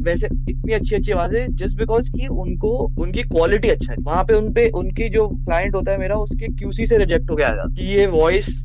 वैसे इतनी अच्छी अच्छी आवाजें जस्ट बिकॉज कि उनको उनकी क्वालिटी अच्छा है। वहां पे उनकी जो क्लाइंट होता है मेरा, उसके क्यूसी से रिजेक्ट हो गया था कि ये वॉइस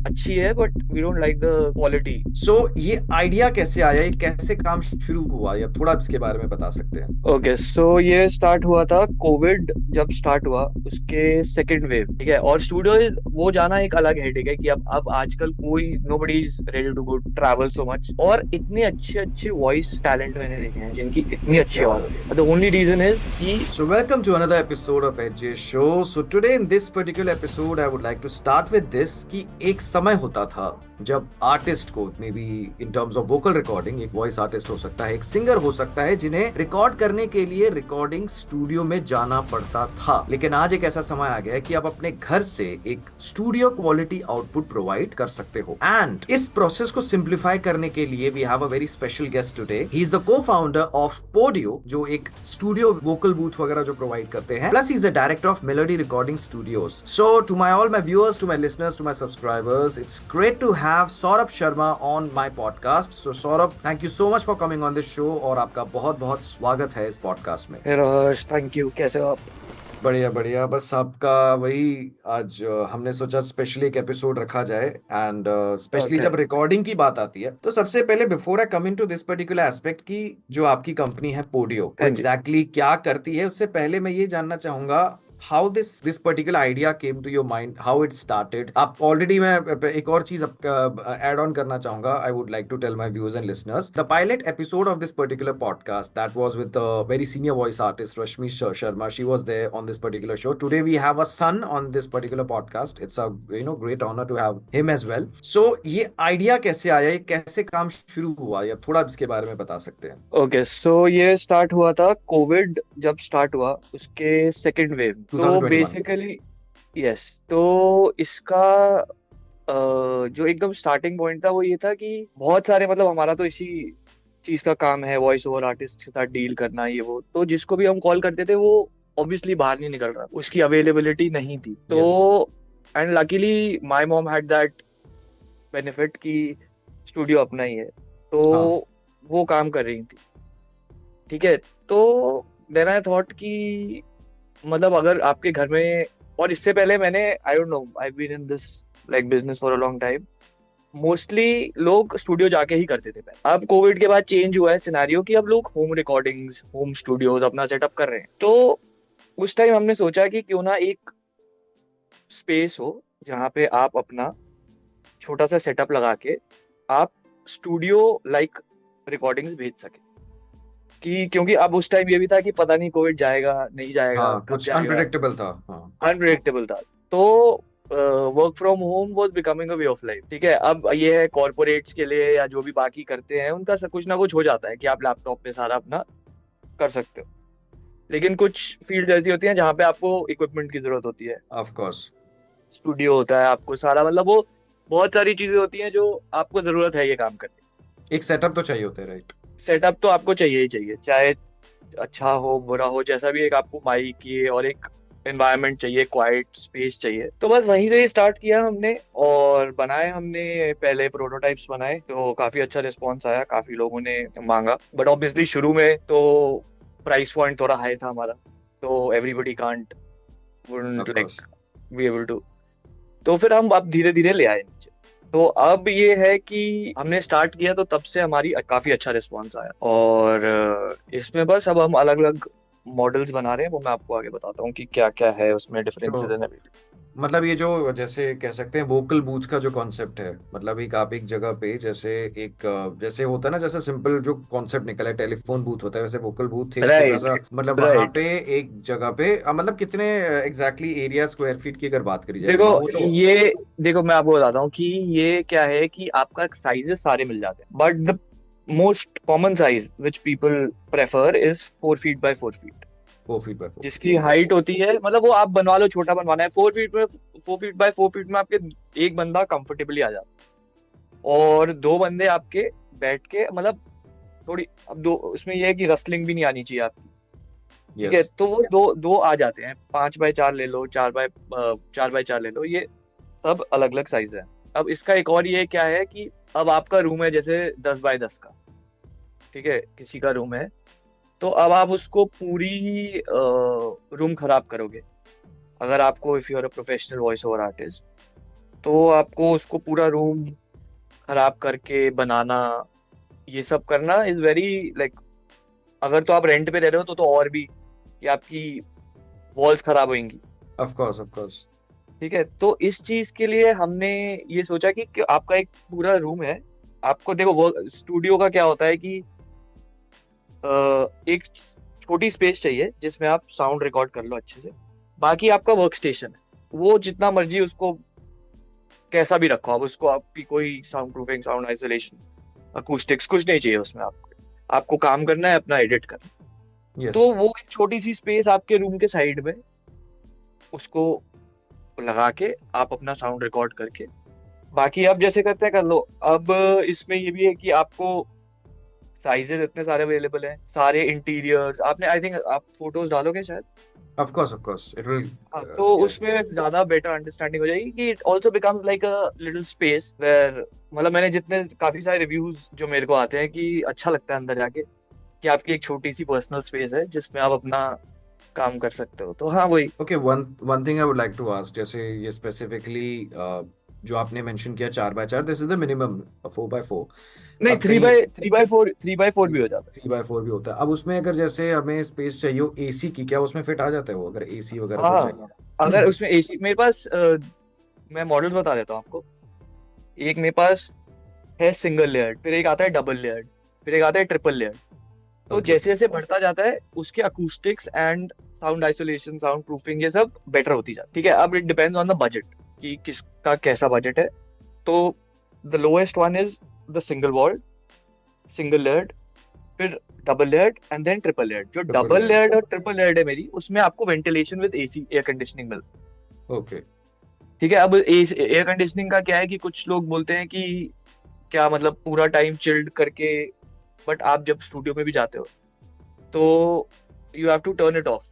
अच्छी है but we don't like the quality. So ये आइडिया कैसे आया, ये कैसे काम शुरू हुआ, या थोड़ा इसके बारे में बता सकते हैं? ओके सो ये स्टार्ट हुआ था कोविड जब स्टार्ट हुआ, उसके सेकेंड वेव, ठीक है। और स्टूडियो वो जाना एक अलग हेडेक है कि अब आजकल कोई nobody is ready to go travel so much. और इतने अच्छे अच्छे वॉइस टैलेंट मैंने देखे हैं जिनकी इतनी अच्छी आवाज होती है। द ओनली रीजन इज कि So, welcome to another episode of HJ Show. So, today in this particular episode, I would like to start with this कि एक समय होता था जब आर्टिस्ट को, may be in terms of vocal recording, एक voice artist हो सकता है, एक सिंगर हो सकता है, जिन्हें रिकॉर्ड करने के लिए रिकॉर्डिंग स्टूडियो में जाना पड़ता था। लेकिन आज एक ऐसा समय आ गया है कि आप अपने घर से एक स्टूडियो क्वालिटी आउटपुट प्रोवाइड कर सकते हो। एंड इस प्रोसेस को सिंप्लीफाई करने के लिए we have a very special guest today. He is the co founder of Podio, जो एक स्टूडियो वोकल बूथ वगैरह जो प्रोवाइड करते हैं, plus he is the director of Melody Recording Studios. So to my all my viewers, to my listeners, to my subscribers, it's great to have Saurabh Sharma on my podcast. So Saurabh, thank you so much for coming on this show और आपका बहुत बहुत स्वागत है इस podcast में। Thank you. कैसे हो आप? बढ़िया बढ़िया, बस आपका वही आज हमने सोचा स्पेशली एक एपिसोड रखा जाए। एंड स्पेशली ओके जब रिकॉर्डिंग की बात आती है, तो सबसे पहले before I come into this particular aspect की जो आपकी कंपनी है पोडियो, वो हाँ जी। एग्जैक्टली क्या करती है, उससे पहले मैं ये जानना चाहूंगा how this particular idea came to your mind, how it started. आप ऑलरेडी, मैं एक और चीज ऐड ऑन करना चाहूंगा। I would like to tell my viewers and listeners, the pilot episode of this particular podcast that was with the very senior voice artist Rashmi Sharma. She was there on this particular show. Today we have a son on this particular podcast. It's a great honour to have him as well. So ये idea कैसे आया, ये कैसे काम शुरू हुआ, या थोड़ा इसके बारे में बता सकते हैं? ओके सो ये स्टार्ट हुआ था कोविड जब स्टार्ट हुआ, उसके सेकेंड वेव। तो 2021। बेसिकली यस, तो इसका जो एकदम स्टार्टिंग पॉइंट था वो ये था कि बहुत सारे, मतलब हमारा तो इसी चीज का काम है, वॉइस ओवर आर्टिस्ट के साथ डील करना, ये वो। तो जिसको भी हम कॉल करते थे वो ऑब्वियसली बाहर नहीं निकल रहा, उसकी अवेलेबिलिटी नहीं थी। तो yes. And luckily my mom had that benefit कि स्टूडियो अपना ही है, तो हाँ। वो काम कर रही थी, ठीक है। तो देन आई थॉट कि मतलब अगर आपके घर में, और इससे पहले मैंने, I don't know, I been in this like business for a long time, mostly लोग स्टूडियो जाके ही करते थे पहले। अब कोविड के बाद चेंज हुआ है सिनेरियो कि अब लोग होम रिकॉर्डिंग्स, होम स्टूडियोज अपना सेटअप कर रहे हैं। तो उस टाइम हमने सोचा कि क्यों ना एक स्पेस हो जहाँ पे आप अपना छोटा सा सेटअप लगा के आप स्टूडियो लाइक रिकॉर्डिंग्स भेज सके। कि क्योंकि अब उस टाइम ये भी था कि पता नहीं कोविड जाएगा नहीं जाएगा, हाँ, कब कुछ जाएगा, अनप्रिडिक्टेबल था। हाँ। अनप्रिडिक्टेबल था। तो work from home was becoming a way of life, ठीक है। अब ये है कॉर्पोरेट्स के लिए या जो भी बाकी करते हैं उनका सब कुछ ना कुछ हो जाता है कि आप लैपटॉप पे सारा अपना कर सकते हो। लेकिन कुछ फील्ड ऐसी होती हैं जहाँ पे आपको इक्विपमेंट की जरूरत होती है, ऑफ कोर्स। स्टूडियो होता है आपको सारा, मतलब वो बहुत सारी चीजें होती हैं जो आपको जरूरत है ये काम करने एक सेटअप तो चाहिए होते, राइट? की। सेटअप तो आपको चाहिए ही चाहिए, चाहे अच्छा हो बुरा हो जैसा भी, एक आपको माइक ये और एक एनवायरनमेंट चाहिए, क्वाइट स्पेस चाहिए। तो बस वहीं से ही स्टार्ट किया हमने और बनाए हमने पहले प्रोटोटाइप्स बनाए, तो काफी अच्छा रिस्पॉन्स आया, काफी लोगों ने मांगा। बट ऑब्वियसली शुरू में तो प्राइस पॉइंट थोड़ा हाई था हमारा, तो everybody can't wouldn't of course. Like be able to. तो फिर हम अब धीरे धीरे ले आए नीचे। तो अब ये है कि हमने स्टार्ट किया तो तब से हमारी काफी अच्छा रिस्पांस आया। और इसमें बस अब हम अलग अलग मॉडल्स बना रहे हैं, वो मैं आपको आगे बताता हूँ कि क्या क्या है उसमें डिफरेंसेस तो एंड एवरीथिंग। मतलब ये जो जैसे कह सकते हैं वोकल बूथ का जो कॉन्सेप्ट है, मतलब एक आप एक जगह पे जैसे एक जैसे होता है ना, जैसे सिंपल जो कॉन्सेप्ट निकला है टेलीफोन बूथ होता है, वैसे वोकल बूथ एक छोटा राइट सा, मतलब वहां राइट। पे एक जगह पे मतलब कितने एग्जैक्टली एरिया स्क्वायर फीट की अगर बात करी जाए, देखो मतलब वो तो। ये, देखो मैं आपको बताता हूँ कि ये क्या है कि आपका साइजेस सारे मिल जाते हैं, but the most common size which people prefer is 4 feet by 4 feet. 4 feet by 4 feet, जिसकी हाइट होती है, मतलब वो आप बनवा लो, छोटा बनवाना है 4 फीट में, 4 फीट बाय 4 फीट में आपके एक बंदा कंफर्टेबली आ जाता है। और दो बंदे आपके बैठ के, मतलब थोड़ी, अब दो उसमें ये है कि रसलिंग भी नहीं आनी चाहिए आपकी, ठीक यस। है। तो वो दो दो आ जाते हैं, 5 बाय 4 ले लो, 4 बाय 4 ले लो, ये सब अलग अलग साइज है। अब इसका एक और ये क्या है कि अब आपका रूम है जैसे 10 बाय 10 का, ठीक है, किसी का रूम है, तो अब आप उसको पूरी रूम खराब करोगे। अगर आपको, if you are a professional voice over artist, तो आपको उसको पूरा रूम खराब करके बनाना, ये सब करना इज वेरी लाइक, अगर तो आप रेंट पे रह रहे हो तो और भी, कि आपकी वॉल्स खराब होंगी। Of course, of course. ठीक है, तो इस चीज के लिए हमने ये सोचा कि आपका एक पूरा रूम है। आपको देखो, वो स्टूडियो का क्या होता है कि एक छोटी स्पेस चाहिए जिसमें आप साउंड रिकॉर्ड कर लो अच्छे से। बाकी आपका वर्क स्टेशन है, वो जितना मर्जी उसको कैसा भी रखो आप उसको, आपकी कोई sound proofing, sound isolation, acoustics कुछ नहीं चाहिए उसमें। आपको आपको काम करना है, अपना एडिट करना। यस। तो वो एक छोटी सी स्पेस आपके रूम के साइड में, उसको लगा के आप अपना साउंड रिकॉर्ड करके, बाकी आप जैसे करते हैं कर लो। अब इसमें ये भी है कि आपको साइजेस इतने सारे अवेलेबल हैं, सारे इंटीरियर्स आपने, आई थिंक आप फोटोज डालोगे शायद। Of course, of course, it will. हाँ, तो यस। उसमें ज्यादा बेटर अंडरस्टैंडिंग हो जाएगी कि it also becomes like a little space where, मतलब मैंने जितने काफी सारे रिव्यूज जो मेरे को आते हैं कि अच्छा लगता है अंदर जाके, कि आपकी एक छोटी सी पर्सनल स्पेस है जिसमें आप अपना काम कर सकते हो। तो हाँ, वही। Okay, one one thing I would like to ask, जैसे ये स्पेसिफिकली जो आपने मेंशन किया 4x4, this is the minimum 4x4। नहीं, अब थ्री कहीं by three by four 3x4 भी हो जाता 3x4 भी होता है। अब उसमें अगर जैसे हमें स्पेस चाहिए हो एसी की, क्या उसमें फिट आ जाता है वो, अगर एसी वगैरह है। कुछ हाँ, चाहिए? अगर उसमें एसी मेरे पास, मैं मॉडल्स बता देता हूँ आपको। एक मेरे पास है सिंगल लेयर्ड, फिर एक आता है डबल लेयर्ड, फिर एक आता है ट्रिपल लेयर्ड। तो ओके। जैसे जैसे बढ़ता जाता है उसके acoustics and sound isolation, sound proofing, ये सब बेटर होती जाती है। ठीक है, अब it depends on the budget कि किसका कैसा बजट है। तो the lowest one is the single walled, single layered, फिर double layered and then triple layered. जो ट्रिपल डबल लेयर। लेयर्ड और ट्रिपल लेयर्ड है मेरी, उसमें आपको ventilation with AC, air conditioning मिलता है। ओके। ठीक है, अब एयर कंडीशनिंग का क्या है कि कुछ लोग बोलते हैं कि क्या मतलब पूरा टाइम चिल्ड करके, बट आप जब स्टूडियो में भी जाते हो तो you have to turn it off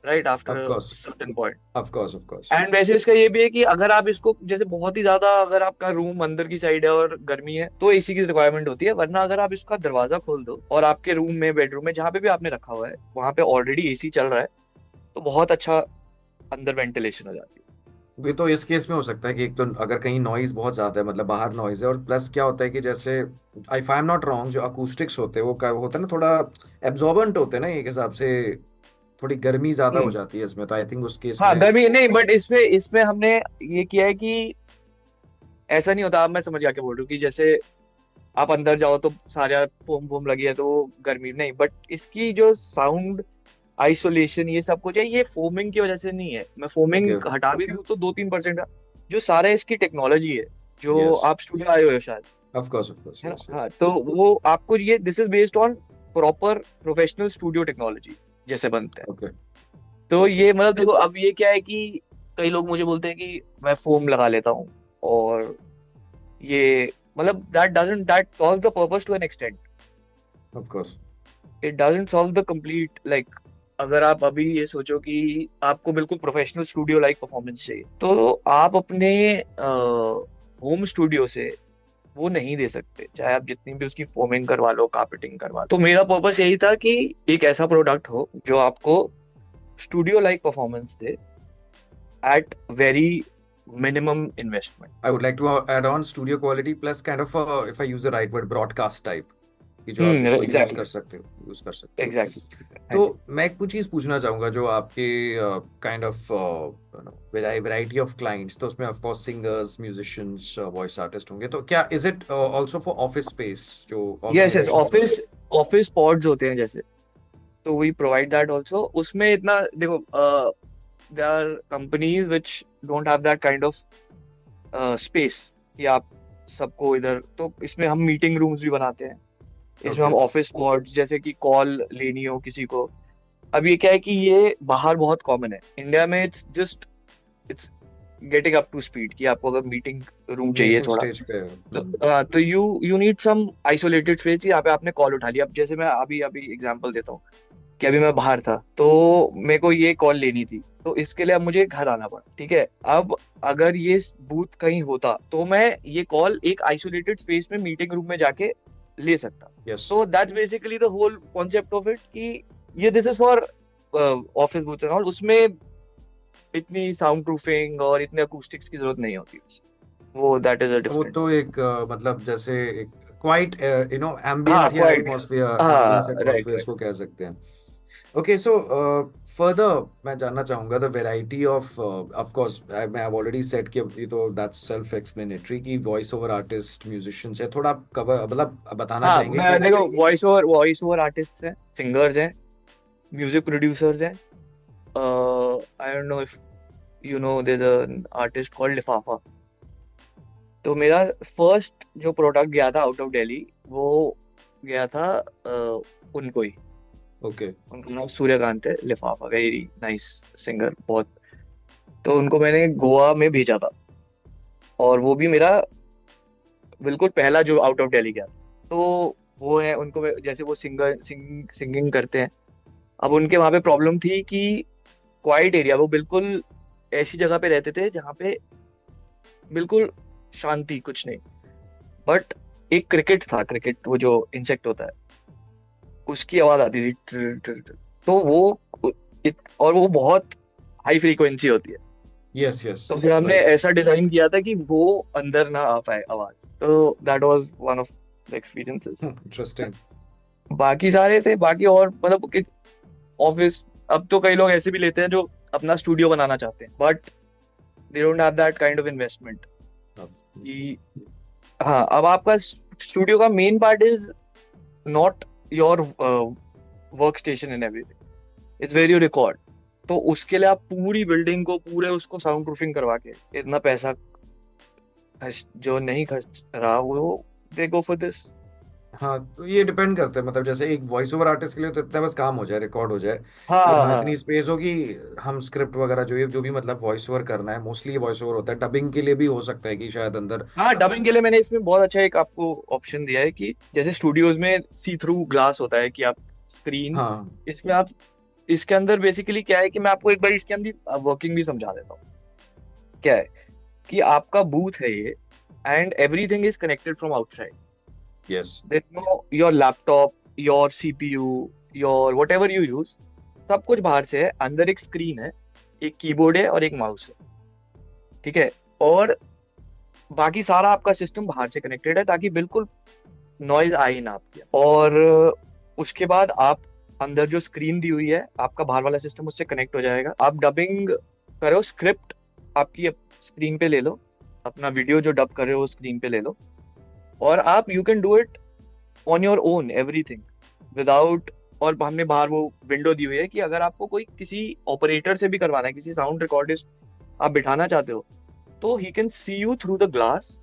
right after of course, certain point. Of course, of course. And वैसे इसका ये भी है कि अगर आप इसको जैसे बहुत ही ज्यादा, अगर आपका रूम अंदर की साइड है और गर्मी है तो एसी की रिक्वायरमेंट होती है, वरना अगर आप इसका दरवाजा खोल दो और आपके रूम में, बेडरूम में, जहां पे भी आपने रखा हुआ है वहां पे ऑलरेडी एसी चल रहा है, तो बहुत अच्छा अंदर वेंटिलेशन हो जाती ये तो इस केस में हो सकता है कि एक तो अगर कहीं नॉइज बहुत ज्यादा है, मतलब बाहर नॉइज है, और प्लस क्या होता है कि जैसे आई आई एम नॉट रॉन्ग, जो अकूस्टिक्स होते हैं वो क्या होता है ना, थोड़ा एब्जॉर्बेंट होते हैं ना एक हिसाब से, थोड़ी गर्मी ज्यादा है। हो जाती है इसमें, तो आई थिंक उस केस हाँ, में। गर्मी नहीं, बट इसमें इसमें हमने ये किया है कि ऐसा नहीं होता। अब मैं समझ गया क्या बोल रही हूँ, कि जैसे आप अंदर जाओ तो सारा फोम फोम लगी है तो वो गर्मी नहीं, बट इसकी जो साउंड आइसोलेशन ये सब कुछ है, ये फोमिंग की वजह से नहीं है। मैं ओके। फोमिंग हटा भी दूँ तो 2-3% जो सारा इसकी टेक्नोलॉजी है, जो यस। आप स्टूडियो आए हुए हो शायद, ऑफ कोर्स, ऑफ कोर्स। है ना। यस, हाँ, यस। तो वो आपको ये, this is based on proper professional studio technology जैसे बनते हैं। ओके। तो ओके। ये मतलब देखो, अब ये क्या है कि कई लोग मुझे बोलते हैं कि मैं फोम लगा लेता हूँ, और ये मतलब that solve the purpose to an extent. Of course. It doesn't solve the complete like, अगर आप अभी ये सोचो कि आपको बिल्कुल प्रोफेशनल स्टूडियो लाइक परफॉर्मेंस चाहिए, तो आप अपने होम स्टूडियो से वो नहीं दे सकते, चाहे आप जितनी भी उसकी फोमिंग करवा लो, कार्पेटिंग करवा लो। तो मेरा पर्पस यही था कि एक ऐसा प्रोडक्ट हो जो आपको स्टूडियो लाइक परफॉर्मेंस दे at very minimum investment. I would like to add on studio quality plus kind of if I use the right word, broadcast type, कि जो आप इसको यूज एग्जैक्टली, कर सकते हो, यूज कर सकते हो। एग्जैक्टली। हाँ तो जी। मैं एक कुछ चीज पूछना चाहूंगा, जो आपके kind of variety of clients, तो उसमें of course singers, musicians, voice artist होंगे, तो क्या is it also for office space, जो yes yes, organisation? Office office pods होते हैं जैसे, तो वी प्रोवाइड दैट आल्सो। उसमें इतना देखो, there are companies which don't have that kind of space कि आप सबको इधर, तो इसमें हम मीटिंग रूम्स भी बनाते हैं। इसमें हम ओके। ऑफिस पॉड्स, जैसे कि कॉल लेनी हो किसी को। अब ये क्या है कि ये बाहर बहुत कॉमन है, इंडिया में it's just, it's getting up to speed, कि आपको अगर मीटिंग रूम चाहिए नेसेंट थोड़ा, स्टेज पे। तो you need some isolated space. यहाँ पे आपने कॉल उठा लिया, अब जैसे मैं अभी अभी एग्जांपल देता हूँ कि अभी मैं बाहर था तो मेरे को ये कॉल लेनी थी, तो इसके लिए अब मुझे घर आना पड़ा। ठीक है, अब अगर ये बूथ कहीं होता तो मैं ये कॉल एक आइसोलेटेड स्पेस में मीटिंग रूम में जाके ले सकता। यस। तो that's basically the whole concept of it कि ये this is for office booths and all. उसमें इतनी साउंड प्रूफिंग और इतने अकूस्टिक्स की जरूरत नहीं होती बस। वो दैट इज अ वो डिफरेंट। तो एक मतलब जैसे एक क्वाइट हाँ एम्बियंस या क्वाइट। एटमॉस्फेयर, हाँ एम्बियंस राइट एटमॉस्फेयर राइट। को कह सकते हैं। ओके, सो फर्दर मैं जानना चाहूंगा द वैरायटी ऑफ कोर्स मैं आई ऑलरेडी सेड कि ये तो दैट्स सेल्फ एक्सप्लेनेटरी कि वॉइस ओवर आर्टिस्ट म्यूजिशियंस है, थोड़ा आप कवर मतलब बताना हाँ चाहेंगे मैं कि देखो वॉइस ओवर आर्टिस्ट हैं, सिंगर्स हैं, म्यूजिक प्रोड्यूसर्स हैं। I don't know if you know there an artist called Lifafa. तो मेरा फर्स्ट जो प्रोडक्ट गया था आउट ऑफ दिल्ली, वो गया था उनको ही। ओके। उनका नाम सूर्यकांत है, लिफाफा वेरी नाइस सिंगर बहुत। तो उनको मैंने गोवा में भेजा था, और वो भी मेरा बिल्कुल पहला जो आउट ऑफ दिल्ली गया था। तो वो है, उनको जैसे वो सिंगिंग करते हैं। अब उनके वहां पे प्रॉब्लम थी कि क्वाइट एरिया, वो बिल्कुल ऐसी जगह पे रहते थे जहाँ पे बिल्कुल शांति, कुछ नहीं। बट एक क्रिकेट था, क्रिकेट वो जो इंसेक्ट होता है, उसकी आवाज आती थी ट्र, ट्र, ट्र। तो वो और वो बहुत हाई फ्रीक्वेंसी होती है। Yes yes. तो फिर हमने राइट। ऐसा डिजाइन किया था कि वो अंदर ना आ पाए आवाज। तो that was one of the experiences. Interesting. बाकी सारे थे, बाकी और मतलब कि ऑफिस, अब तो कई लोग ऐसे भी लेते हैं जो अपना स्टूडियो बनाना चाहते हैं, but they don't have that kind of investment कि हाँ। अब आपका स्टूडियो का main part is not your work station and everything, it's where you record. तो उसके लिए आप पूरी बिल्डिंग को, पूरे उसको साउंड प्रूफिंग करवा के इतना पैसा जो नहीं खर्च रहा, वो दे गो फॉर दिस। हाँ, तो ये डिपेंड करता है, मतलब जैसे एक वॉइस ओवर आर्टिस्ट के लिए तो इतना बस काम हो जाए, रिकॉर्ड हो जाए हाँ कि हाँ हाँ इतनी हाँ स्पेस होगी। हम स्क्रिप्ट वगैरह जो भी मतलब वॉइस ओवर करना है, मोस्टली वॉइस ओवर होता है। डबिंग के लिए भी हो सकता है कि शायद अंदर। हाँ। डबिंग के लिए मैंने इसमें बहुत अच्छा एक आपको ऑप्शन दिया है कि जैसे स्टूडियोज में सी थ्रू ग्लास होता है कि आप स्क्रीन, हाँ। इसमें आप, इसके अंदर बेसिकली क्या है कि मैं आपको एक बार इसके अंदर वर्किंग भी समझा देता हूँ। क्या है कि आपका बूथ है ये, and everything is connected from outside. Yes. There no your laptop, your CPU, your whatever you use, सब कुछ बाहर से है। अंदर एक स्क्रीन है, एक कीबोर्ड है और एक माउस है। ठीक है। और बाकी सारा आपका सिस्टम बाहर से कनेक्टेड है, ताकि बिल्कुल नॉइज आए ही ना आपके। और उसके बाद आप अंदर जो स्क्रीन दी हुई है, आपका बाहर वाला सिस्टम उससे कनेक्ट हो जाएगा। आप डबिंग करो, स्क्रिप्ट आपकी स्क्रीन पे ले लो, अपना वीडियो जो डब कर रहे हो स्क्रीन पे ले लो, और आप you can do it on your own everything without. और हमने बाहर वो विंडो दी हुई है कि अगर आपको कोई किसी ऑपरेटर से भी करवाना है, किसी साउंड रिकॉर्डिस्ट आप बिठाना चाहते हो, तो he can see you through the glass,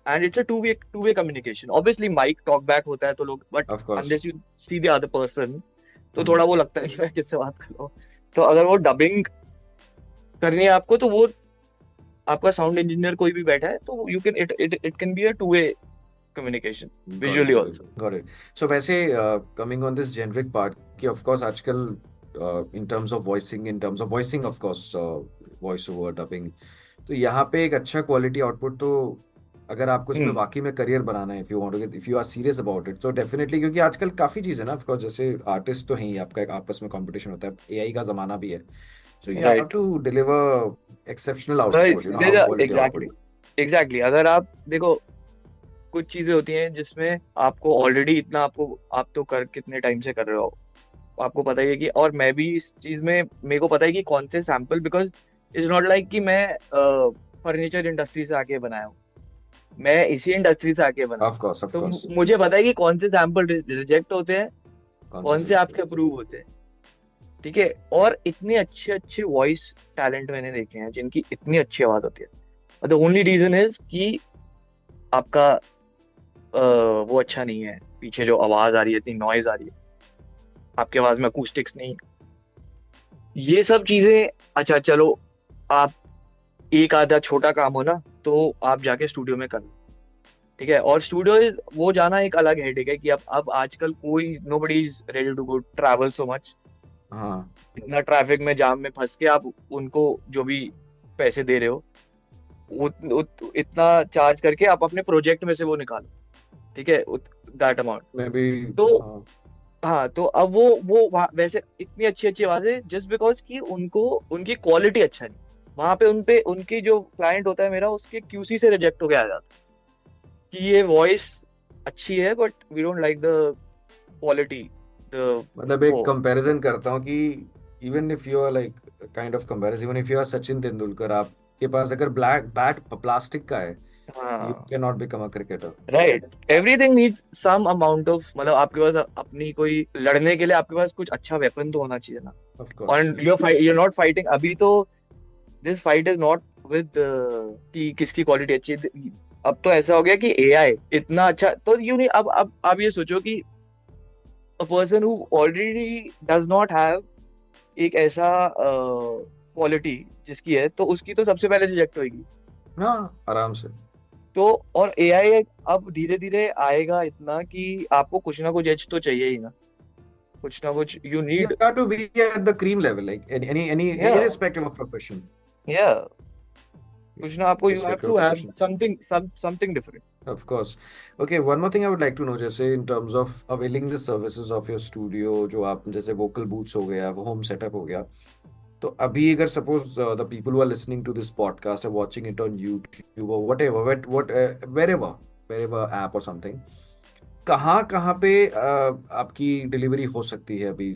and it's a two way communication. Obviously mic talk back होता है तो लोग, but of course. Unless you see the other person, तो थोड़ा वो लगता है कि मैं किससे बात कर रहा हूँ। तो अगर वो डबिंग करनी है आपको, तो वो आपका साउंड इंजीनियर कोई भी बैठा है, तो you can, it can be a two way communication got it, visually got it, also. Got it. So वैसे coming on this generic part कि ऑफ कोर्स आजकल in terms of voicing, of course voice over dubbing, तो यहाँ पे एक अच्छा quality output तो अगर आपको इसमें हम्म वाकई में करियर बनाना है, if you are serious about it, तो डेफिनेटली, क्योंकि आजकल काफी चीज़ है ना, ऑफ कोर्स जैसे आर्टिस्ट तो हैं ही, आपका एक आपस में कंपटीशन होता है, एआई का जमाना भी है। So you have right. To deliver exceptional output, high quality exactly output. Exactly. अगर आप देखो, कुछ चीजें होती हैं जिसमें आपको ऑलरेडी इतना, आपको, आप तो कर कितने टाइम से कर रहे हो, आपको पता ही है कि, और मैं भी इस चीज में, मेरे को पता है कि कौन से sample, because it's not like कि मैं फर्नीचर इंडस्ट्री से आके बनाया हूँ, मैं इसी इंडस्ट्री से आके बना हूँ। ऑफ कोर्स, ऑफ तो कोर्स। मुझे पता है कि कौन से सैंपल रिजेक्ट होते हैं, कौन सा कौन से सिलेक्ट आपके करते हैं? अप्रूव होते हैं। ठीक है। और इतने अच्छे अच्छे वॉइस टैलेंट मैंने देखे हैं जिनकी इतनी अच्छी आवाज होती है, द ओनली रीजन इज कि आपका वो अच्छा नहीं है, पीछे जो आवाज आ रही है, इतनी नॉइज आ रही है, आपके आवाज में अकूस्टिक्स नहीं, ये सब चीजें। अच्छा चलो, आप एक आधा छोटा काम हो ना, तो आप जाके स्टूडियो में कर लो। ठीक है। और स्टूडियो वो जाना एक अलग हेडेक है कि अब आजकल कोई, nobody is ready to go travel so much, हाँ। इतना ट्रैफिक में जाम में फंस के आप उनको जो भी पैसे दे रहे हो, इतना चार्ज करके आप अपने प्रोजेक्ट में से वो निकालो। ठीक है, दैट अमाउंट। मैं भी। तो हाँ। हाँ, तो अब वो वैसे इतनी अच्छी अच्छी आवाजें जस्ट बिकॉज कि उनको उनकी क्वालिटी अच्छा नहीं, वहां पे उनपे उनकी जो क्लाइंट होता है मेरा, उसके क्यूसी से रिजेक्ट हो गया आ जाता है कि ये वॉइस अच्छी है but we don't like the quality, the मतलब वो। एक कंपैरिजन करता हूँ कि even if you are like kind of comparison, even if you are Sachin Tendulkar, आपके पास अगर ब्लैक बैट प्लास्टिक का है, यू हाँ, can not become a cricketer. Right, everything needs some amount of, मतलब आपके पास अपनी कोई लड़ने के लिए आपके पास कुछ अच्छा वेपन तो होना चाहिए ना। Of course. और you're नॉट फाइटिंग अभी तो, this fight is not with कि किसकी क्वालिटी अच्छी है। अब तो ऐसा हो गया कि एआई इतना अच्छा, तो यू नहीं, अब आप ये सोचो कि a person who already does not have एक ऐसा क्वालिटी जिसकी है, तो उसकी तो सबसे पहले रिजेक्ट होगी। हाँ, आराम से। तो और एआई अब धीरे धीरे आएगा इतना कि आपको कुछ ना कुछ एज तो चाहिए ही ना, कुछ ना कुछ you You need. got to be at the cream level, like any या irrespective of profession. या कुछ ना आपको, you have Irrespective of to have profession. Something different. Of course. Okay, one more thing I would like to know, जैसे in terms of availing the services of your studio, जो आप जैसे vocal booths हो गया, वो home setup हो गया, तो अभी अगर suppose the people who are listening to this podcast are watching it on YouTube or whatever, wherever app or something, कहाँ कहाँ पे आपकी डिलीवरी हो सकती है अभी,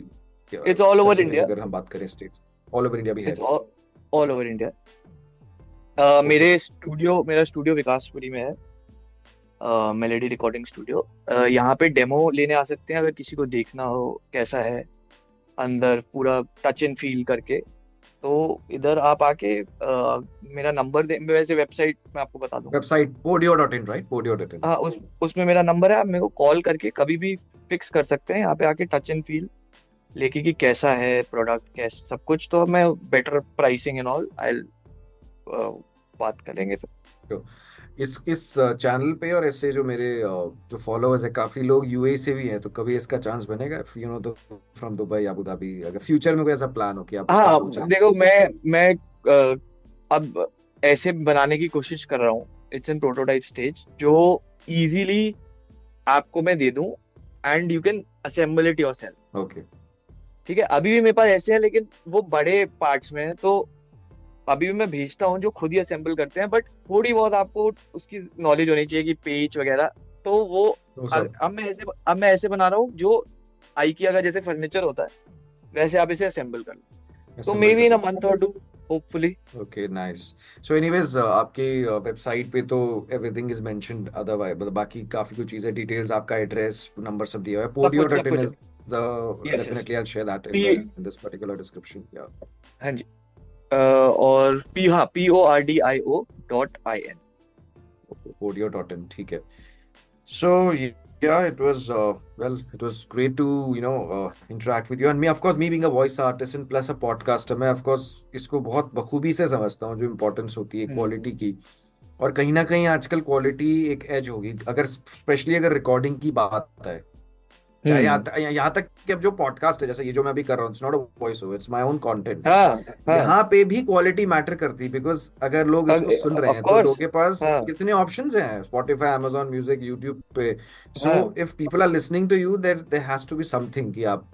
it's all over specific India. अगर हम बात करें स्टेट? ऑल ओवर इंडिया भी है? It's all over India. Okay. मेरा स्टूडियो विकासपुरी में है, मेलेडी रिकॉर्डिंग स्टूडियो। यहाँ पे डेमो लेने आ सकते हैं अगर किसी को देखना हो कैसा है अंदर, पूरा टच एंड फील करके। तो इधर आप आके मेरा नंबर दे, वैसे वेबसाइट मैं आपको बता दूंगा। Website podio.in, right? podio.in। हाँ, उसमें मेरा नंबर है, आप मेरे को कॉल करके कभी भी फिक्स कर सकते हैं यहाँ पे आके टच एंड फील लेके कि कैसा है प्रोडक्ट, कैसा सब कुछ। तो मैं better pricing and all I बात करेंगे फिर। तो इस चैनल पे और ऐसे जो मेरे जो फॉलोअर्स है, काफी लोग यूएई से भी हैं, तो कभी इसका चांस बनेगा, यू नो, तो फ्रॉम दुबई, अबू धाबी, अगर फ्यूचर में कोई ऐसा प्लान हो कि आप उसका हाँ, सोचें? देखो मैं अब ऐसे बनाने की कोशिश कर रहा हूँ, इट्स इन प्रोटोटाइप स्टेज, जो इजीली आपको मैं दे दूं and you can assemble it yourself. Okay. ठीक है, अभी भी मेरे पास ऐसे है लेकिन वो बड़े पार्ट्स में है, तो अभी भी मैं भेजता हूँ जो खुद ही असेंबल करते हैं, बट थोड़ी बहुत आपको उसकी नॉलेज होनी चाहिए कि पेच वगैरह। तो वो वो सब अब मैं ऐसे बना रहा हूँ जो आइकिया का जैसे फर्नीचर होता है, वैसे आप इसे असेंबल कर लो। तो मे असेंबल बी कर इन अ सकते मंथ और टू, होपफुली। हैं। Okay, nice. सो एनीवेज, आपके वेबसाइट पे तो एवरीथिंग इज मेंशन्ड, अदरवाइज मतलब बाकी काफी कुछ चीजें, डिटेल्स, आपका एड्रेस, नंबर सब दिया हुआ है। सब podio.in कुछ है। is the, yes yes. definitely I'll share that P, in this particular description, yeah. हाँ जी। और पी, हाँ, PORDIO.IN। podio.in, ठीक है। So yeah, it was well, it was great to interact with you and me. Of course, me being a voice artist and plus a podcaster, मैं of course इसको बहुत बखूबी से समझता हूँ, जो इम्पोर्टेंस होती है क्वालिटी की। और कहीं ना कहीं आजकल क्वालिटी एक एज होगी, अगर स्पेशली अगर रिकॉर्डिंग की बात है, चाहे हम्म। यहाँ तक कि अब जो पॉडकास्ट है, जैसे ये जो मैं अभी कर रहा हूँ, it's not a voice over, it's my own content. हाँ हाँ, यहाँ पे भी क्वालिटी मैटर करती है, बिकॉज अगर लोग इसको सुन रहे ऑफ हैं तो लोगों कोर्स। के पास हाँ कितने ऑप्शंस हैं, स्पॉटिफाई, amazon म्यूजिक, यूट्यूब पे। सो हाँ, if people are listening to you, there has to be something कि आप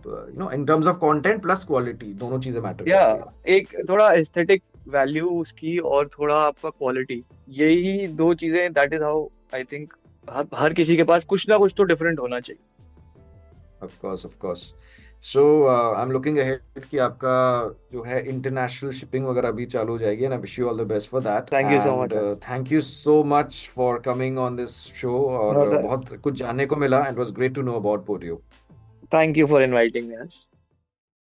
in terms of content plus quality, दोनों चीजें मैटर या करती है। एक थोड़ा एस्थेटिक वैल्यू उसकी और थोड़ा आपका क्वालिटी, यही दो चीजें, that is how I think हर किसी के पास कुछ ना कुछ तो डिफरेंट होना चाहिए। Of course, of course. So I am looking ahead कि आपका जो है इंटरनेशनल शिपिंग वगैरह भी चालू हो जाएगी, and I wish you all the best for that, thank you so and much sir. Thank you so much for coming on this show, और बहुत कुछ जानने को मिला, and was great to know about Podio. Thank you for inviting me.